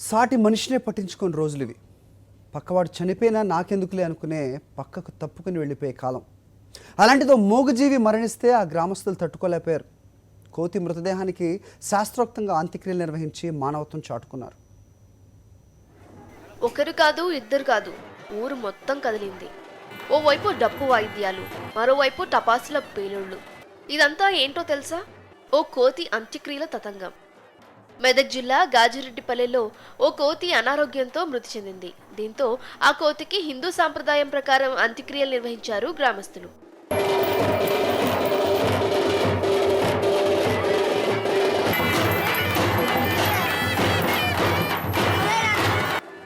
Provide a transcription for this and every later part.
సాటి మనిషినే పట్టించుకొని రోజులు ఇవి. పక్కవాడు చనిపోయినా నాకెందుకులే అనుకునే పక్కకు తప్పుకుని వెళ్ళిపోయే కాలం. అలాంటిదో మూగజీవి మరణిస్తే ఆ గ్రామస్తులు తట్టుకోలేకపోయారు. కోతి మృతదేహానికి శాస్త్రోక్తంగా అంత్యక్రియలు నిర్వహించి మానవత్వం చాటుకున్నారు. ఒకరు కాదు, ఇద్దరు కాదు, ఊరు మొత్తం కదిలింది. ఓవైపు డప్పు వాయిద్యాలు, మరోవైపు టపాసుల పేలుళ్ళు. ఇదంతా ఏంటో తెలుసా? ఓ కోతి అంత్యక్రియల తతంగం. మెదక్ జిల్లా గాజిరెడ్డిపల్లెలో ఓ కోతి అనారోగ్యంతో మృతి చెందింది. దీంతో ఆ కోతికి హిందూ సాంప్రదాయం ప్రకారం అంత్యక్రియలు నిర్వహించారు గ్రామస్తులు.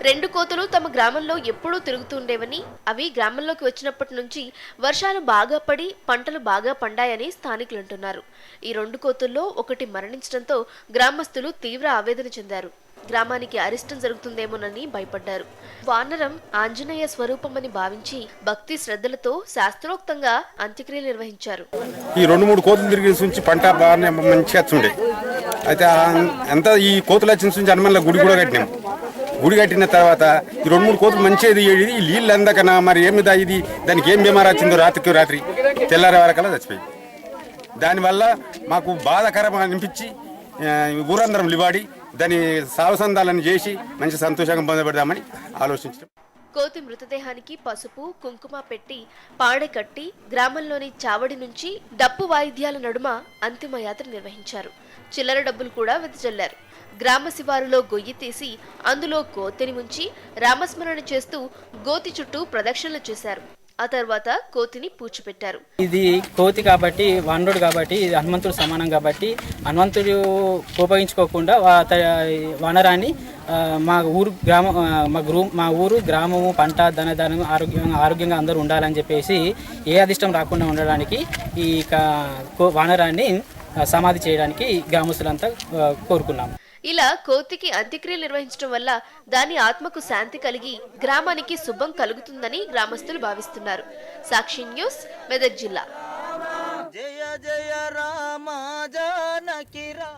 రెండు కోతులు తమ గ్రామంలో ఎప్పుడూ తిరుగుతుండేవని, అవి గ్రామంలోకి వచ్చినప్పటి నుంచి వర్షాలు బాగా పడి పంటలు బాగా పండాయని స్థానికులు అంటున్నారు. ఈ రెండు కోతుల్లో ఒకటి మరణించడంతో గ్రామస్తులు తీవ్ర ఆవేదన చెందారు. గ్రామానికి అరిష్టం జరుగుతుందేమోనని భయపడ్డారు. వానరం ఆంజనేయ స్వరూపమని భావించి భక్తి శ్రద్ధలతో శాస్త్రోక్తంగా అంత్యక్రియలు నిర్వహించారు. ఈ 2-3 కోతులు తిరిగి పంట బాగా మంచిగా వచ్చుండే. అయితే అంతా ఈ కోతులు వచ్చిన హనుమన్ల గుడి కూడా కట్టినాం. గుడి కట్టిన తర్వాత ఈ 2-3 కోతులు మంచిది ఈ నీళ్ళు అందకనా మరి ఏమిదా ఇది, దానికి ఏం బీమారు వచ్చిందో రాత్రి తెల్లారే వరకల్లా చచ్చిపోయింది. దానివల్ల మాకు బాధాకరం అనిపించి ఊరందరం లివాడి దాని సావసందాలను చేసి మంచి సంతోషంగా పొందబెడదామని ఆలోచించాం. కోతి మృతదేహానికి పసుపు కుంకుమ పెట్టి పాడె కట్టి గ్రామంలోని చావడి నుంచి డప్పు వాయిద్యాల నడుమ అంతిమ యాత్ర నిర్వహించారు. చిల్లర డబ్బులు కూడా వెదజల్లారు. గ్రామ శివారులో గొయ్యి తీసి అందులో కోతిని ఉంచి రామస్మరణ చేస్తూ గోతి చుట్టూ ప్రదక్షిణలు చేశారు. ఆ తర్వాత కోతిని పూడ్చిపెట్టారు. ఇది కోతి కాబట్టి, వానరుడు కాబట్టి, ఇది హనుమంతుడు సమానం కాబట్టి హనుమంతుడు కోపగించుకోకుండా వానరాన్ని మా ఊరు గ్రామము పంట ధనధాన్యం ఆరోగ్యంగా అందరూ ఉండాలని చెప్పేసి ఏ అదిష్టం రాకుండా ఉండడానికి ఈ వానరాన్ని సమాధి చేయడానికి గ్రామస్తులంతా కోరుకున్నాము. ఇలా కోతికి అంత్యక్రియలు నిర్వహించడం వల్ల దాని ఆత్మకు శాంతి కలిగి గ్రామానికి శుభం కలుగుతుందని గ్రామస్తులు భావిస్తున్నారు. సాక్షి న్యూస్, మెదక్ జిల్లా. జయ జయ రామ జానకి రా.